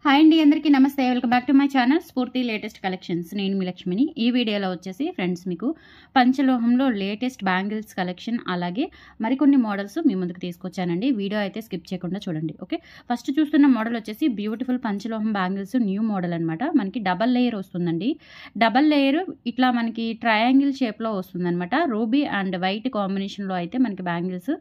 Hi అండి, అందరికీ నమస్తే. Welcome back to my channel స్ఫూర్తి లేటెస్ట్ కలెక్షన్స్. నేను మీ లక్ష్మిని. ఈ వీడియోలో వచ్చేసి ఫ్రెండ్స్ మీకు పంచలోహంలో లేటెస్ట్ బ్యాంగిల్స్ కలెక్షన్ అలాగే మరికొన్ని మోడల్స్ మీ ముందుకు తీసుకొచ్చానండి. వీడియో అయితే స్కిప్ చేయకుండా చూడండి. ఓకే, ఫస్ట్ చూస్తున్న మోడల్ వచ్చేసి బ్యూటిఫుల్ పంచలోహం బ్యాంగిల్స్ న్యూ మోడల్ అనమాట. మనకి డబల్ లేయర్ వస్తుందండి. డబల్ లేయర్ ఇట్లా మనకి ట్రయాంగిల్ షేప్లో వస్తుందన్నమాట. రూబీ అండ్ వైట్ కాంబినేషన్లో అయితే మనకి బ్యాంగిల్స్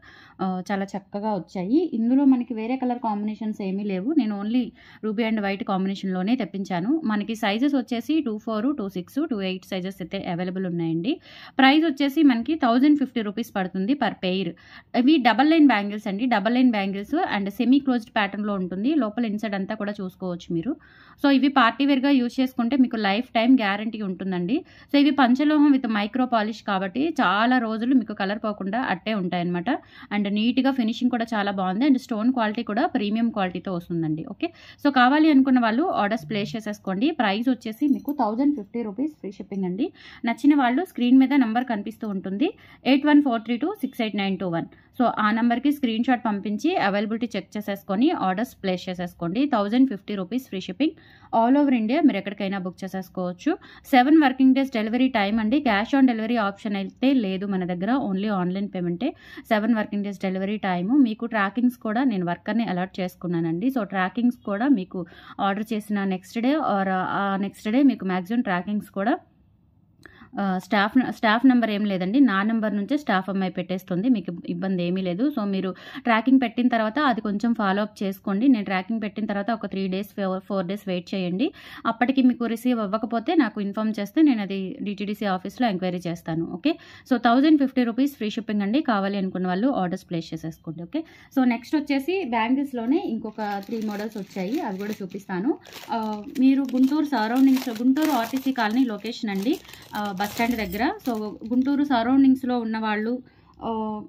చాలా చక్కగా వచ్చాయి. ఇందులో మనకి వేరే కలర్ కాంబినేషన్స్ ఏమీ లేవు. నేను ఓన్లీ రూబీ అండ్ వైట్ కాంబినేషన్లోనే తెప్పించాను. మనకి సైజెస్ వచ్చేసి 24, 26, 28 సైజెస్ అయితే అవైలబుల్ ఉన్నాయండి. ప్రైస్ వచ్చేసి మనకి 1050 రూపీస్ పడుతుంది పర్ పెయిర్. ఇవి డబల్ లైన్ బ్యాంగిల్స్ అండి. Double line bangles and semi closed ప్యాటర్న్లో ఉంటుంది. లోపల ఇన్సైడ్ అంతా కూడా చూసుకోవచ్చు మీరు. సో ఇవి పార్టీ వేర్గా యూజ్ చేసుకుంటే మీకు లైఫ్ టైం గ్యారంటీ ఉంటుందండి. సో ఇవి పంచలోహం విత్ మైక్రో పాలిష్ కాబట్టి చాలా రోజులు మీకు కలర్ పోకుండా అట్టే ఉంటాయన్నమాట. అండ్ నీట్గా ఫినిషింగ్ కూడా చాలా బాగుంది. అండ్ స్టోన్ క్వాలిటీ కూడా ప్రీమియం క్వాలిటీతో వస్తుందండి. ఓకే, సో కావాలి అనుకున్న వాళ్ళు ఆర్డర్స్ ప్లేస్ చేసేసుకోండి. ప్రైస్ వచ్చేసి మీకు 1050 రూపీస్ ఫ్రీ షిప్పింగ్ అండి. నచ్చిన వాళ్ళు స్క్రీన్ మీద నంబర్ కనిపిస్తూ ఉంటుంది 8143268921. సో ఆ నెంబర్కి స్క్రీన్ షాట్ పంపించి అవైలబిలిటీ చెక్ చేసేసుకొని ఆర్డర్స్ ప్లేస్ చేసేసుకోండి. 1050 rupees free shipping. All over India మీరు ఎక్కడికైనా బుక్ చేసేసుకోవచ్చు. 7 వర్కింగ్ డేస్ డెలివరీ టైం అండి. క్యాష్ ఆన్ డెలివరీ ఆప్షన్ అయితే లేదు మన దగ్గర, ఓన్లీ ఆన్లైన్ పేమెంటే. 7 వర్కింగ్ డేస్ డెలివరీ టైము. మీకు ట్రాకింగ్స్ కూడా నేను వర్కర్ని అలర్ట్ చేసుకున్నానండి. సో ట్రాకింగ్స్ కూడా మీకు ఆర్డర్ చేసిన next day or next day మీకు మ్యాక్సిమం ట్రాకింగ్స్ కూడా స్టాఫ్ నెంబర్ ఏం లేదండి, నా నెంబర్ నుంచే స్టాఫ్ అమ్మాయి పెట్టేస్తుంది. మీకు ఇబ్బంది ఏమీ లేదు. సో మీరు ట్రాకింగ్ పెట్టిన తర్వాత అది కొంచెం ఫాలో అప్ చేసుకోండి. నేను ట్రాకింగ్ పెట్టిన తర్వాత ఒక 3 డేస్ 4 డేస్ వెయిట్ చేయండి. అప్పటికి మీకు రిసీవ్ అవ్వకపోతే నాకు ఇన్ఫామ్ చేస్తే నేను అది డిటీడీసీ ఆఫీస్లో ఎంక్వైరీ చేస్తాను. Okay, so 1050 rupees free shipping అండి. కావాలి అనుకున్న వాళ్ళు ఆర్డర్స్ ప్లేస్ చేసేసుకోండి. ఓకే, సో నెక్స్ట్ వచ్చేసి బ్యాంగిల్స్లోనే ఇంకొక 3 మోడల్స్ వచ్చాయి, అవి కూడా చూపిస్తాను. మీరు గుంటూరు సరౌండింగ్స్లో, గుంటూరు ఆర్టీసీ కాలనీ లొకేషన్ అండి, బస్ స్టాండ్ దగ్గర. సో గుంటూరు సరౌండింగ్స్లో ఉన్న వాళ్ళు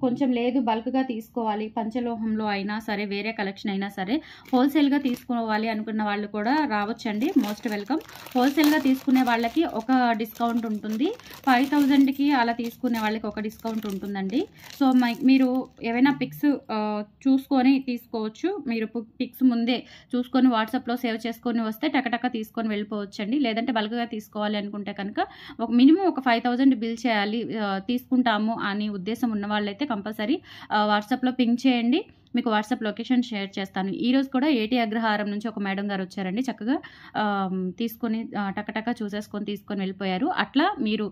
కొంచెం లేదు బల్క్గా తీసుకోవాలి, పంచలోహంలో అయినా సరే వేరే కలెక్షన్ అయినా సరే హోల్సేల్గా తీసుకోవాలి అనుకున్న వాళ్ళు కూడా రావచ్చండి. Most welcome. హోల్సేల్గా తీసుకునే వాళ్ళకి ఒక డిస్కౌంట్ ఉంటుంది, 5000కి అలా తీసుకునే వాళ్ళకి ఒక డిస్కౌంట్ ఉంటుందండి. సో మీరు ఏవైనా పిక్స్ చూసుకొని తీసుకోవచ్చు. మీరు పిక్స్ ముందే చూసుకొని వాట్సాప్లో సేవ్ చేసుకొని వస్తే టకటక తీసుకొని వెళ్ళిపోవచ్చండి. లేదంటే బల్క్గా తీసుకోవాలి అనుకుంటే కనుక ఒక మినిమం ఒక 5000 బిల్ చేయాలి, తీసుకుంటాము అని ఉద్దేశం ఉన్న వాళ్ళైతే కంపల్సరీ వాట్సాప్లో పింగ్ చేయండి. మీకు వాట్సాప్ లొకేషన్ షేర్ చేస్తాను. ఈరోజు కూడా ఏటీ అగ్రహారం నుంచి ఒక మేడం గారు వచ్చారండి. చక్కగా తీసుకొని టకటక చూసేసుకొని తీసుకొని వెళ్ళిపోయారు. అట్లా మీరు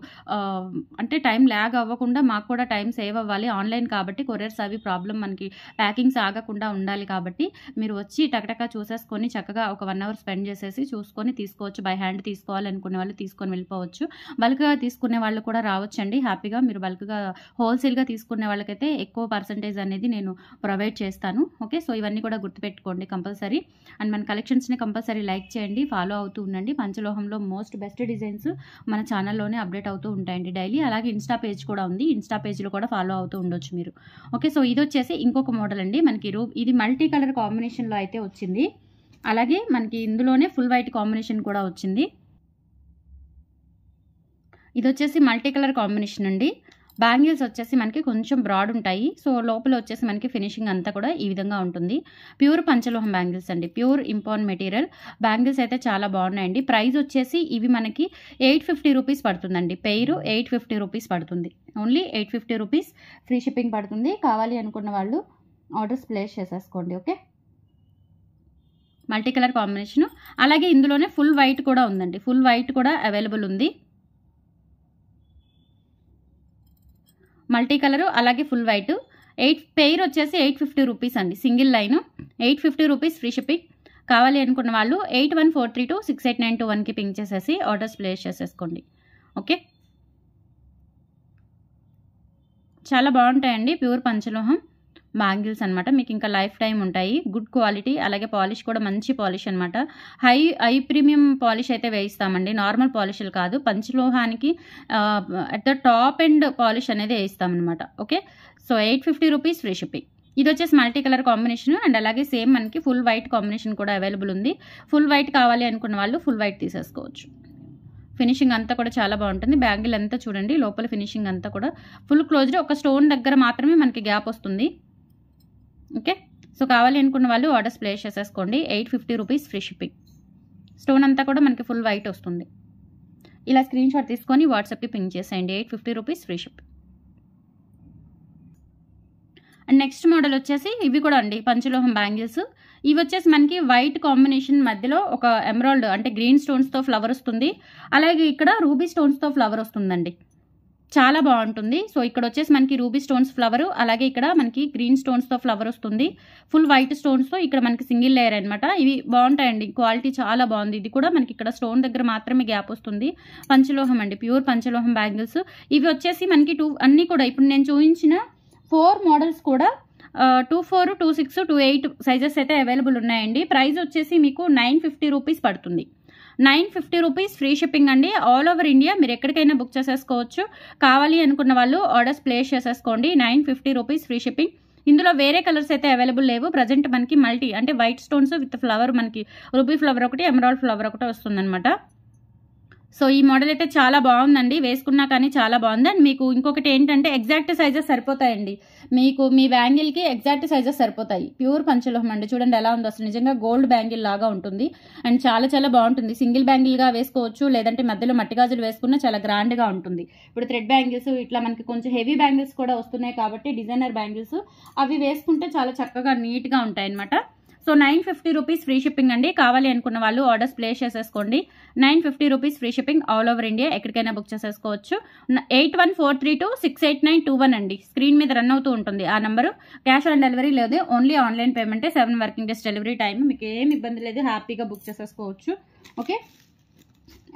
అంటే టైం ల్యాగ్ అవ్వకుండా మాకు కూడా టైం సేవ్ అవ్వాలి. ఆన్లైన్ కాబట్టి కొరియర్స్ అవి ప్రాబ్లం, మనకి ప్యాకింగ్స్ ఆగకుండా ఉండాలి కాబట్టి మీరు వచ్చి టకటక చూసేసుకొని చక్కగా ఒక 1 అవర్ స్పెండ్ చేసేసి చూసుకొని తీసుకోవచ్చు. బై హ్యాండ్ తీసుకోవాలనుకునే వాళ్ళు తీసుకొని వెళ్ళిపోవచ్చు. బల్క్గా తీసుకునే వాళ్ళు కూడా రావచ్చండి హ్యాపీగా. మీరు బల్క్గా హోల్సేల్గా తీసుకునే వాళ్ళకైతే ఎక్కువ పర్సంటేజ్ అనేది నేను ప్రొవైడ్ చేస్తాను. ఓకే, సో ఇవన్నీ కూడా గుర్తుపెట్టుకోండి కంపల్సరీ. అండ్ మన కలెక్షన్స్ని కంపల్సరీ లైక్ చేయండి, ఫాలో అవుతూ ఉండండి. పంచలోహంలో మోస్ట్ బెస్ట్ డిజైన్స్ మన ఛానల్లోనే అప్డేట్ అవుతూ ఉంటాయండి డైలీ. అలాగే ఇన్స్టా పేజ్ కూడా ఉంది, ఇన్స్టా పేజ్లో కూడా ఫాలో అవుతూ ఉండొచ్చు మీరు. ఓకే, సో ఇది వచ్చేసి ఇంకొక మోడల్ అండి. మనకి ఇది మల్టీ కలర్ కాంబినేషన్లో అయితే వచ్చింది. అలాగే మనకి ఇందులోనే ఫుల్ వైట్ కాంబినేషన్ కూడా వచ్చింది. ఇది వచ్చేసి మల్టీ కలర్ కాంబినేషన్ అండి. బ్యాంగిల్స్ వచ్చేసి మనకి కొంచెం బ్రాడ్ ఉంటాయి. సో లోపల వచ్చేసి మనకి ఫినిషింగ్ అంతా కూడా ఈ విధంగా ఉంటుంది. ప్యూర్ పంచలోహం బ్యాంగిల్స్ అండి, ప్యూర్ ఇంపార్ట్ మెటీరియల్ బ్యాంగిల్స్ అయితే చాలా బాగున్నాయండి. ప్రైస్ వచ్చేసి ఇవి మనకి 850 రూపీస్ పడుతుందండి. పెయిర్ 850 రూపీస్ పడుతుంది. ఓన్లీ 850 రూపీస్ ఫ్రీ షిప్పింగ్ పడుతుంది. కావాలి అనుకున్న వాళ్ళు ఆర్డర్స్ ప్లేస్ చేసేసుకోండి. Okay, multi colour combination. అలాగే ఇందులోనే ఫుల్ వైట్ కూడా ఉందండి, ఫుల్ వైట్ కూడా అవైలబుల్ ఉంది. మల్టీ కలరు అలాగే ఫుల్ వైట్. పెయిర్ వచ్చేసి 850 రూపీస్ అండి. Single line 850 rupees free shipping. కావాలి అనుకున్న వాళ్ళు 8143268921కి పింక్ చేసేసి ఆర్డర్స్ ప్లేస్ చేసేసుకోండి. ఓకే, చాలా బాగుంటాయండి ప్యూర్ పంచలోహం బ్యాంగిల్స్ అనమాట. మీకు ఇంకా లైఫ్ టైం ఉంటాయి. గుడ్ క్వాలిటీ, అలాగే పాలిష్ కూడా మంచి పాలిష్ అనమాట. హై ప్రీమియం పాలిష్ అయితే వేయిస్తామండి, నార్మల్ పాలిష్లు కాదు. పంచలోహానికి at the top end polish అనేది వేయిస్తామన్నమాట. Okay, so 850 rupees free shipping. ఇది వచ్చేసి మల్టీ కలర్ కాంబినేషన్ అండ్ అలాగే సేమ్ మనకి ఫుల్ వైట్ కాంబినేషన్ కూడా అవైలబుల్ ఉంది. ఫుల్ వైట్ కావాలి అనుకున్న వాళ్ళు ఫుల్ వైట్ తీసేసుకోవచ్చు. ఫినిషింగ్ అంతా కూడా చాలా బాగుంటుంది. బ్యాంగిల్ అంతా చూడండి, లోపల ఫినిషింగ్ అంతా కూడా ఫుల్ క్లోజ్డ్. ఒక స్టోన్ దగ్గర మాత్రమే మనకి గ్యాప్ వస్తుంది. ఓకే, సో కావాలి అనుకున్న వాళ్ళు ఆర్డర్స్ ప్లేస్ చేసేసుకోండి. 850 రూపీస్ ఫ్రీ షిప్పింగ్. స్టోన్ అంతా కూడా మనకి ఫుల్ వైట్ వస్తుంది. ఇలా స్క్రీన్ షాట్ తీసుకొని వాట్సాప్కి పింక్ చేసేయండి. 850 rupees free shipping. And next model వచ్చేసి ఇవి కూడా అండి పంచలోహం బ్యాంగిల్స్. ఇవి వచ్చేసి మనకి వైట్ కాంబినేషన్ మధ్యలో ఒక ఎమరాల్డ్ అంటే గ్రీన్ స్టోన్స్తో ఫ్లవర్ వస్తుంది. అలాగే ఇక్కడ రూబీ స్టోన్స్తో ఫ్లవర్ వస్తుందండి. చాలా బాగుంటుంది. సో ఇక్కడ వచ్చేసి మనకి రూబీ స్టోన్స్ ఫ్లవర్, అలాగే ఇక్కడ మనకి గ్రీన్ స్టోన్స్తో ఫ్లవర్ వస్తుంది. ఫుల్ వైట్ స్టోన్స్తో ఇక్కడ మనకి సింగిల్ లేయర్ అనమాట. ఇవి బాగుంటాయండి, క్వాలిటీ చాలా బాగుంది. ఇది కూడా మనకి ఇక్కడ స్టోన్ దగ్గర మాత్రమే గ్యాప్ వస్తుంది. పంచలోహం అండి, ప్యూర్ పంచలోహం బ్యాంగిల్స్. ఇవి వచ్చేసి మనకి అన్నీ కూడా ఇప్పుడు నేను చూపించిన 4 మోడల్స్ కూడా 24, 26, 28 సైజెస్ అయితే అవైలబుల్ ఉన్నాయండి. ప్రైస్ వచ్చేసి మీకు 950 రూపీస్ పడుతుంది. 950 రూపీస్ ఫ్రీ షిప్పింగ్ అండి. ఆల్ ఓవర్ ఇండియా మీరు ఎక్కడికైనా బుక్ చేసేసుకోవచ్చు. కావాలి అనుకున్న వాళ్ళు ఆర్డర్స్ ప్లేస్ చేసేసుకోండి. 950 రూపీస్ ఫ్రీ షిప్పింగ్. ఇందులో వేరే కలర్స్ అయితే అవైలబుల్ లేవు. ప్రజెంట్ మనకి మల్టీ అంటే వైట్ స్టోన్స్ విత్ ఫ్లవర్, మనకి రూబీ ఫ్లవర్ ఒకటి, ఎమరాల్డ్ ఫ్లవర్ ఒకటి వస్తుందన్నమాట. సో ఈ మోడల్ అయితే చాలా బాగుందండి, వేసుకున్నా కానీ చాలా బాగుంది. అండ్ మీకు ఇంకొకటి ఏంటంటే ఎగ్జాక్ట్ సైజెస్ సరిపోతాయండి. మీకు మీ బ్యాంగిల్కి ఎగ్జాక్ట్ సైజెస్ సరిపోతాయి. ప్యూర్ పంచలోహం అండి, చూడండి ఎలా ఉందో, అసలు నిజంగా గోల్డ్ బ్యాంగిల్ లాగా ఉంటుంది. అండ్ చాలా చాలా బాగుంటుంది. సింగిల్ బ్యాంగిల్గా వేసుకోవచ్చు, లేదంటే మధ్యలో మట్టి గాజులు వేసుకున్నా చాలా గ్రాండ్గా ఉంటుంది. ఇప్పుడు థ్రెడ్ బ్యాంగిల్స్ ఇట్లా మనకి కొంచెం హెవీ బ్యాంగిల్స్ కూడా వస్తున్నాయి కాబట్టి డిజైనర్ బ్యాంగిల్స్ అవి వేసుకుంటే చాలా చక్కగా నీట్గా ఉంటాయి అనమాట. సో 950 రూపీస్ ఫ్రీ షిప్పింగ్ అండి. కావాలి అనుకున్న వాళ్ళు ఆర్డర్స్ ప్లేస్ చేసేసుకోండి. 950 rupees free shipping all over India, ఎక్కడికైనా బుక్ చేసేసుకోవచ్చు. 8143268921 అండి, స్క్రీన్ మీద రన్ అవుతూ ఉంటుంది ఆ నెంబరు. క్యాష్ ఆన్ డెలివరీ లేదు, ఓన్లీ ఆన్లైన్ పేమెంటే. 7 వర్కింగ్ డేస్ డెలివరీ టైం, మీకు ఏం ఇబ్బంది లేదు, హ్యాపీగా బుక్ చేసేసుకోవచ్చు. ఓకే.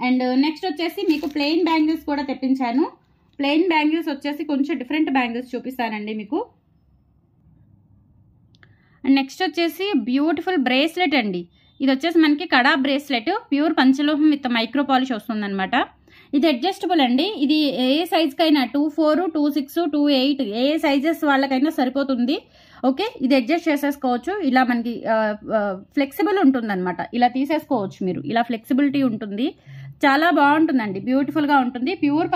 అండ్ నెక్స్ట్ వచ్చేసి మీకు ప్లెయిన్ బ్యాంగిల్స్ కూడా తెప్పించాను. ప్లెయిన్ బ్యాంగిల్స్ వచ్చేసి కొంచెం డిఫరెంట్ బ్యాంగిల్స్ చూపిస్తానండి మీకు. అండ్ నెక్స్ట్ వచ్చేసి బ్యూటిఫుల్ బ్రేస్లెట్ అండి. ఇది వచ్చేసి మనకి కడా బ్రేస్లెట్, ప్యూర్ పంచలోహం విత్ మైక్రో పాలిష్ వస్తుందన్నమాట. ఇది అడ్జస్టబుల్ అండి. ఇది ఏ సైజ్కైనా 24, 26, 28 ఏ సైజెస్ వాళ్ళకైనా సరిపోతుంది. ఓకే, ఇది అడ్జస్ట్ చేసేసుకోవచ్చు. ఇలా మనకి ఫ్లెక్సిబుల్ ఉంటుందన్నమాట. ఇలా తీసేసుకోవచ్చు మీరు, ఇలా ఫ్లెక్సిబిలిటీ ఉంటుంది. చాలా బాగుంటుందండి, బ్యూటిఫుల్గా ఉంటుంది. ప్యూర్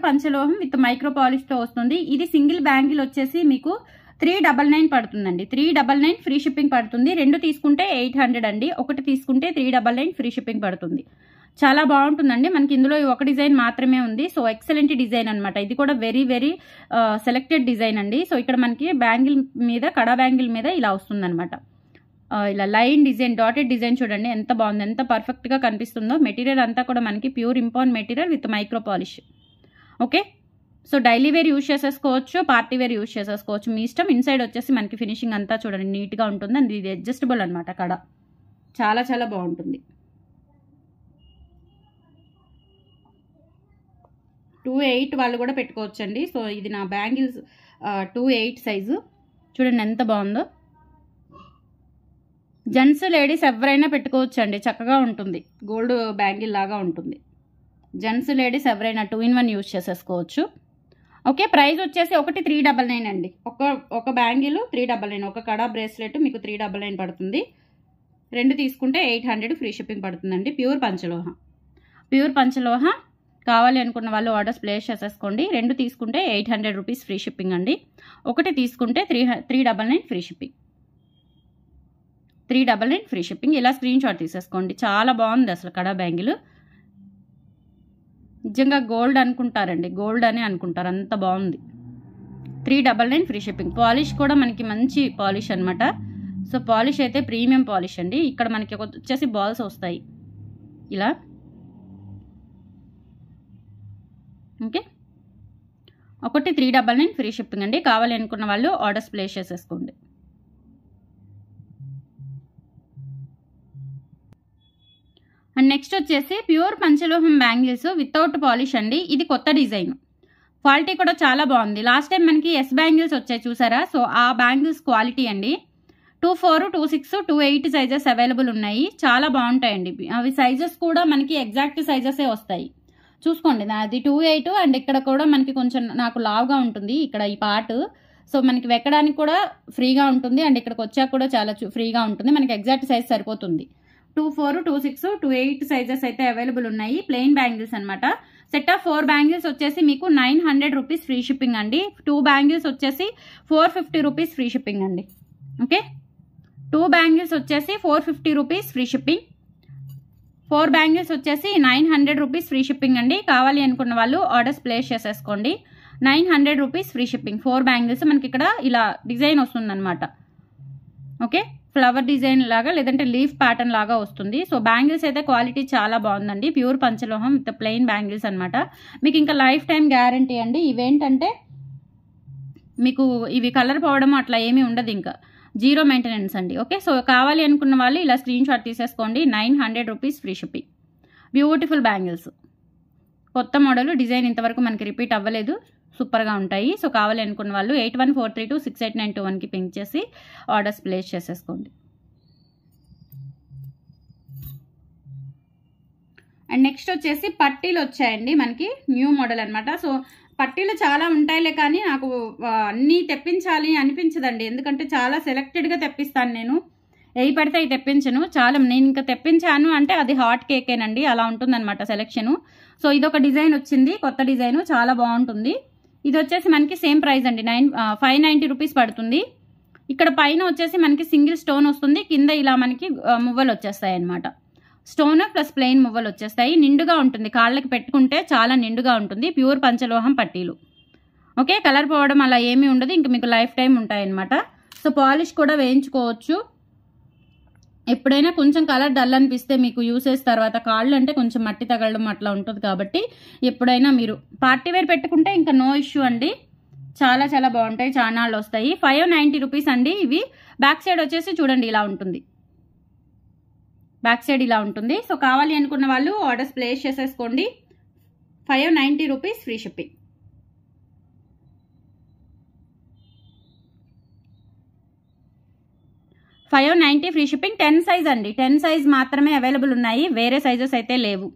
పంచలోహం విత్ మైక్రో పాలిష్తో వస్తుంది. ఇది సింగిల్ బ్యాంగిల్ వచ్చేసి మీకు 399 పడుతుందండి. 399 ఫ్రీ షిప్పింగ్ పడుతుంది. 2 తీసుకుంటే 800 అండి, 1 తీసుకుంటే 399 ఫ్రీ షిప్పింగ్ పడుతుంది. చాలా బాగుంటుందండి. మనకి ఇందులో ఒక డిజైన్ మాత్రమే ఉంది. సో ఎక్సలెంట్ డిజైన్ అనమాట. ఇది కూడా వెరీ వెరీ సెలెక్టెడ్ డిజైన్ అండి. సో ఇక్కడ మనకి బ్యాంగిల్ మీద, కడా బ్యాంగిల్ మీద ఇలా వస్తుందన్నమాట. ఇలా లైన్ డిజైన్, డాటెడ్ డిజైన్ చూడండి ఎంత బాగుంది, ఎంత పర్ఫెక్ట్గా కనిపిస్తుందో. మెటీరియల్ అంతా కూడా మనకి pure import material with micro polish. Okay, so daily wear use చేసేసుకోవచ్చు, పార్టీ వేర్ యూజ్ చేసేసుకోవచ్చు, మీ ఇష్టం. ఇన్సైడ్ వచ్చేసి మనకి ఫినిషింగ్ అంతా చూడండి నీట్గా ఉంటుంది. అండ్ ఇది అడ్జస్టబుల్ అనమాట. కడ చాలా చాలా బాగుంటుంది. 28 వాళ్ళు కూడా పెట్టుకోవచ్చు అండి. సో ఇది నా బ్యాంగిల్స్ 28 సైజు, చూడండి ఎంత బాగుందో. జెంట్స్ లేడీస్ ఎవరైనా పెట్టుకోవచ్చు అండి, చక్కగా ఉంటుంది. గోల్డ్ బ్యాంగిల్ లాగా ఉంటుంది. జెంట్స్ లేడీస్ ఎవరైనా 2 in 1 యూజ్ చేసేసుకోవచ్చు. ఓకే, ప్రైస్ వచ్చేసి ఒకటి 399 అండి. ఒక బ్యాంగిల్ 399, ఒక కడా బ్రేస్లెట్ మీకు 399 పడుతుంది. 2 తీసుకుంటే 800 ఫ్రీ షిప్పింగ్ పడుతుందండి. ప్యూర్ పంచలోహ కావాలి అనుకున్న వాళ్ళు ఆర్డర్స్ ప్లేస్ చేసేసుకోండి. 2 తీసుకుంటే 800 రూపీస్ ఫ్రీ షిప్పింగ్ అండి. 1 తీసుకుంటే 399 ఫ్రీ షిప్పింగ్. 399 free shipping. ఇలా స్క్రీన్ షాట్ తీసేసుకోండి. చాలా బాగుంది అసలు కడా బ్యాంగిల్. నిజంగా గోల్డ్ అనుకుంటారండి, గోల్డ్ అని అనుకుంటారు, అంత బాగుంది. 399 ఫ్రీ షిప్పింగ్. పాలిష్ కూడా మనకి మంచి పాలిష్ అనమాట. సో పాలిష్ అయితే ప్రీమియం పాలిష్ అండి. ఇక్కడ మనకి వచ్చేసి బాల్స్ వస్తాయి ఇలా. ఓకే, ఒకటి 399 ఫ్రీ షిప్పింగ్ అండి. కావాలి అనుకున్న వాళ్ళు ఆర్డర్స్ ప్లేస్ చేసేసుకోండి. అండ్ నెక్స్ట్ వచ్చేసి ప్యూర్ పంచలోహం బ్యాంగిల్స్ వితౌట్ పాలిష్ అండి. ఇది కొత్త డిజైన్, క్వాలిటీ కూడా చాలా బాగుంది. లాస్ట్ టైం మనకి ఎస్ బ్యాంగిల్స్ వచ్చాయి చూసారా, సో ఆ బ్యాంగిల్స్ క్వాలిటీ అండి. 24, 26, 28 సైజెస్ అవైలబుల్ ఉన్నాయి. చాలా బాగుంటాయండి అవి. సైజెస్ కూడా మనకి ఎగ్జాక్ట్ సైజెసే వస్తాయి. చూసుకోండి, నాది 28 అండ్ ఇక్కడ కూడా మనకి కొంచెం నాకు లావుగా ఉంటుంది ఇక్కడ ఈ పార్ట్. సో మనకి వెక్కడానికి కూడా ఫ్రీగా ఉంటుంది అండ్ ఇక్కడికి వచ్చాక కూడా చాలా ఫ్రీగా ఉంటుంది. మనకి ఎగ్జాక్ట్ సైజ్ సరిపోతుంది. 24, 26, 28 సైజెస్ అయితే అవైలబుల్ ఉన్నాయి. ప్లెయిన్ బ్యాంగిల్స్ అనమాట. సెట్ ఆఫ్ 4 బ్యాంగిల్స్ వచ్చేసి మీకు 900 రూపీస్ ఫ్రీ షిప్పింగ్ అండి. 2 బ్యాంగిల్స్ వచ్చేసి 450 రూపీస్ ఫ్రీ షిప్పింగ్ అండి. ఓకే, 2 బ్యాంగిల్స్ వచ్చేసి 450 రూపీస్ ఫ్రీ షిప్పింగ్. 4 బ్యాంగిల్స్ వచ్చేసి 900 రూపీస్ ఫ్రీ షిప్పింగ్ అండి. కావాలి అనుకున్న వాళ్ళు ఆర్డర్స్ ప్లేస్ చేసేసుకోండి. 900 రూపీస్ ఫ్రీ షిప్పింగ్. 4 బ్యాంగిల్స్ మనకి ఇక్కడ ఇలా డిజైన్ వస్తుందన్నమాట. ఓకే, ఫ్లవర్ డిజైన్ లాగా లేదంటే లీఫ్ ప్యాటర్న్ లాగా వస్తుంది. సో బ్యాంగిల్స్ అయితే క్వాలిటీ చాలా బాగుందండి. ప్యూర్ పంచలోహం విత్ ప్లెయిన్ బ్యాంగిల్స్ అనమాట. మీకు ఇంకా లైఫ్ టైం గ్యారంటీ అండి. ఇవేంటంటే మీకు ఇవి కలర్ పోవడం అట్లా ఏమీ ఉండదు, ఇంకా జీరో మెయింటెనెన్స్ అండి. ఓకే, సో కావాలి అనుకున్న వాళ్ళు ఇలా స్క్రీన్ షాట్ తీసేసుకోండి. 900 rupees free shipping. Beautiful bangles, కొత్త మోడల్, డిజైన్ ఇంతవరకు మనకి రిపీట్ అవ్వలేదు, సూపర్గా ఉంటాయి. సో కావాలి అనుకున్న వాళ్ళు 8143268921కి పింక్ చేసి ఆర్డర్స్ ప్లేస్ చేసేసుకోండి. అండ్ నెక్స్ట్ వచ్చేసి పట్టీలు వచ్చాయండి మనకి, న్యూ మోడల్ అనమాట. సో పట్టీలు చాలా ఉంటాయిలే కానీ నాకు అన్నీ తెప్పించాలి అనిపించదండి. ఎందుకంటే చాలా సెలెక్టెడ్గా తెప్పిస్తాను నేను, ఏవి పడితే అవి తెప్పించను. చాలా నేను ఇంకా తెప్పించాను అంటే అది హాట్ కేకేనండి, అలా ఉంటుందన్నమాట సెలెక్షను. సో ఇదొక డిజైన్ వచ్చింది, కొత్త డిజైన్, చాలా బాగుంటుంది. ఇది వచ్చేసి మనకి సేమ్ ప్రైస్ అండి, 590 రూపీస్ పడుతుంది. ఇక్కడ పైన వచ్చేసి మనకి సింగిల్ స్టోన్ వస్తుంది, కింద ఇలా మనకి మువ్వలు వచ్చేస్తాయి అనమాట. స్టోన్ ప్లస్ ప్లెయిన్ మువ్వలు వచ్చేస్తాయి. నిండుగా ఉంటుంది, కాళ్ళకి పెట్టుకుంటే చాలా నిండుగా ఉంటుంది. ప్యూర్ పంచలోహం పట్టీలు. ఓకే, కలర్ పోవడం అలా ఏమీ ఉండదు, ఇంకా మీకు లైఫ్ టైం ఉంటాయన్నమాట. సో పాలిష్ కూడా వేయించుకోవచ్చు. ఎప్పుడైనా కొంచెం కలర్ డల్ అనిపిస్తే మీకు యూసేజ్ తర్వాత, కాళ్ళు అంటే కొంచెం మట్టి తగలడం అట్లా ఉంటుంది కాబట్టి ఎప్పుడైనా మీరు పార్టీ వేర్ పెట్టుకుంటే ఇంకా నో ఇష్యూ అండి. చాలా చాలా బాగుంటాయి, చానాళ్ళు వస్తాయి. 590 రూపీస్ అండి ఇవి. బ్యాక్ సైడ్ వచ్చేసి చూడండి ఇలా ఉంటుంది, బ్యాక్ సైడ్ ఇలా ఉంటుంది. సో కావాలి అనుకున్న వాళ్ళు ఆర్డర్స్ ప్లేస్ చేసేసుకోండి. 590 rupees free shipping. $590 free shipping. 10 size అండి, 10 సైజ్ మాత్రమే అవైలబుల్ ఉన్నాయి, వేరే సైజెస్ అయితే లేవు.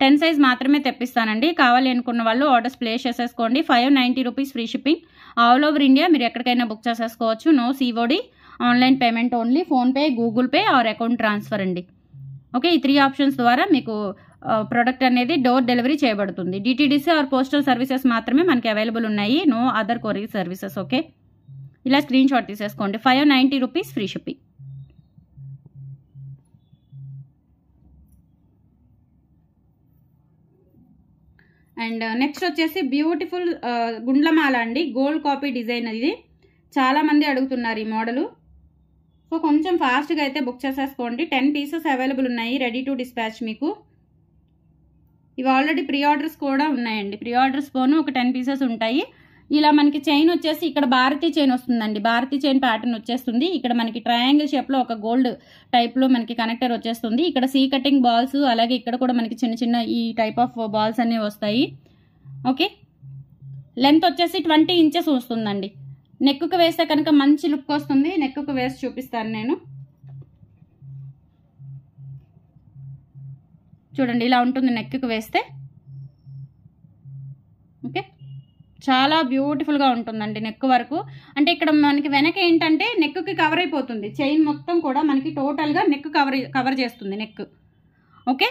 10 సైజ్ మాత్రమే తెప్పిస్తానండి. కావాలి అనుకున్న వాళ్ళు ఆర్డర్స్ ప్లేస్ చేసేసుకోండి. 590 rupees free shipping. All over India మీరు ఎక్కడికైనా బుక్ చేసేసుకోవచ్చు. No COD, online payment only, PhonePe, Google pay or account transfer అండి. ఓకే, ఈ 3 ఆప్షన్స్ ద్వారా మీకు ప్రోడక్ట్ అనేది డోర్ డెలివరీ చేయబడుతుంది. DTDC ఆర్ పోస్టల్ సర్వీసెస్ మాత్రమే మనకి అవైలబుల్ ఉన్నాయి, no other courier services. Okay, ఇలా స్క్రీన్ షాట్ తీసేసుకోండి. 590 rupees free shipping. And next వచ్చేసి బ్యూటిఫుల్ గుండ్లమాల అండి, గోల్డ్ కాపీ డిజైన్. ఇది చాలా మంది అడుగుతున్నారు ఈ మోడలు. సో కొంచెం ఫాస్ట్గా అయితే బుక్ చేసేసుకోండి. 10 పీసెస్ అవైలబుల్ ఉన్నాయి, రెడీ టు డిస్పాచ్ మీకు. ఇవి ఆల్రెడీ ప్రీ ఆర్డర్స్ కూడా ఉన్నాయండి, ప్రీ ఆర్డర్స్ పోను ఒక 10 పీసెస్ ఉంటాయి. ఇలా మనకి చైన్ వచ్చేసి ఇక్కడ భారతీ చైన్ వస్తుందండి, భారతీ చైన్ ప్యాటర్న్ వచ్చేస్తుంది. ఇక్కడ మనకి ట్రయాంగిల్ షేప్లో ఒక గోల్డ్ టైప్లో మనకి కనెక్టర్ వచ్చేస్తుంది. ఇక్కడ సీ కటింగ్ బాల్స్, అలాగే ఇక్కడ కూడా మనకి చిన్న చిన్న ఈ టైప్ ఆఫ్ బాల్స్ అన్నీ వస్తాయి. ఓకే, లెంత్ వచ్చేసి 20 ఇంచెస్ వస్తుందండి. నెక్కు వేస్తే కనుక మంచి లుక్ వస్తుంది. నెక్కు వేసి చూపిస్తాను నేను. చూడండి ఇలా ఉంటుంది నెక్కు వేస్తే. ఓకే, చాలా బ్యూటిఫుల్గా ఉంటుందండి నెక్ వరకు. అంటే ఇక్కడ మనకి వెనక ఏంటంటే నెక్కి కవర్ అయిపోతుంది, చైన్ మొత్తం కూడా మనకి టోటల్గా నెక్ కవర్ చేస్తుంది నెక్. ఓకే,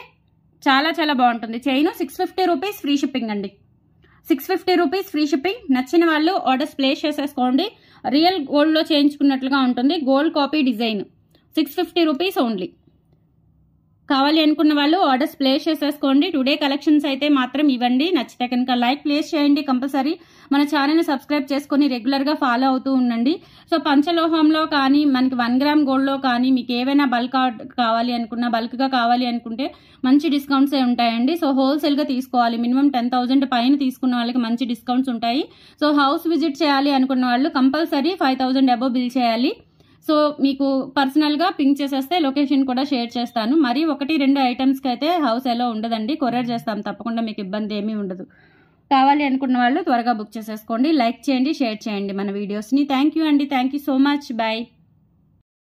చాలా చాలా బాగుంటుంది. చైన్ 650 రూపీస్ ఫ్రీ షిప్పింగ్ అండి. 650 రూపీస్ ఫ్రీ షిప్పింగ్. నచ్చిన వాళ్ళు ఆర్డర్స్ ప్లేస్ చేసేసుకోండి. రియల్ గోల్డ్లో చేయించుకున్నట్లుగా ఉంటుంది, gold copy design. 650 rupees only. కావాలి అనుకున్న వాళ్ళు ఆర్డర్స్ ప్లేస్ చేసేసుకోండి. టుడే కలెక్షన్స్ అయితే మాత్రం ఇవ్వండి. నచ్చితే కనుక లైక్ ప్లేస్ చేయండి కంపల్సరీ. మన ఛానల్ని సబ్స్క్రైబ్ చేసుకొని రెగ్యులర్గా ఫాలో అవుతూ ఉండండి. సో పంచలోహంలో కానీ మనకి 1 గ్రామ్ గోల్డ్లో కానీ మీకు ఏవైనా బల్క్ కావాలి అనుకున్నా, బల్క్గా కావాలి అనుకుంటే మంచి డిస్కౌంట్సే ఉంటాయండి. సో హోల్సేల్గా తీసుకోవాలి, మినిమం 10,000 పైన తీసుకున్న వాళ్ళకి మంచి డిస్కౌంట్స్ ఉంటాయి. సో హౌస్ విజిట్ చేయాలి అనుకున్న వాళ్ళు కంపల్సరీ 5,000 అబోవ్ బిల్ చేయాలి. సో మీకు పర్సనల్గా పింక్ చేసేస్తే లొకేషన్ కూడా షేర్ చేస్తాను. మరి 1-2 ఐటమ్స్కి అయితే హౌస్ ఎలా ఉండదండి, కొరియర్ చేస్తాం తప్పకుండా, మీకు ఇబ్బంది ఏమీ ఉండదు. కావాలి అనుకున్న వాళ్ళు త్వరగా బుక్ చేసేసుకోండి. లైక్ చేయండి, షేర్ చేయండి మన వీడియోస్ని. థ్యాంక్ యూ అండి, thank you so much, bye.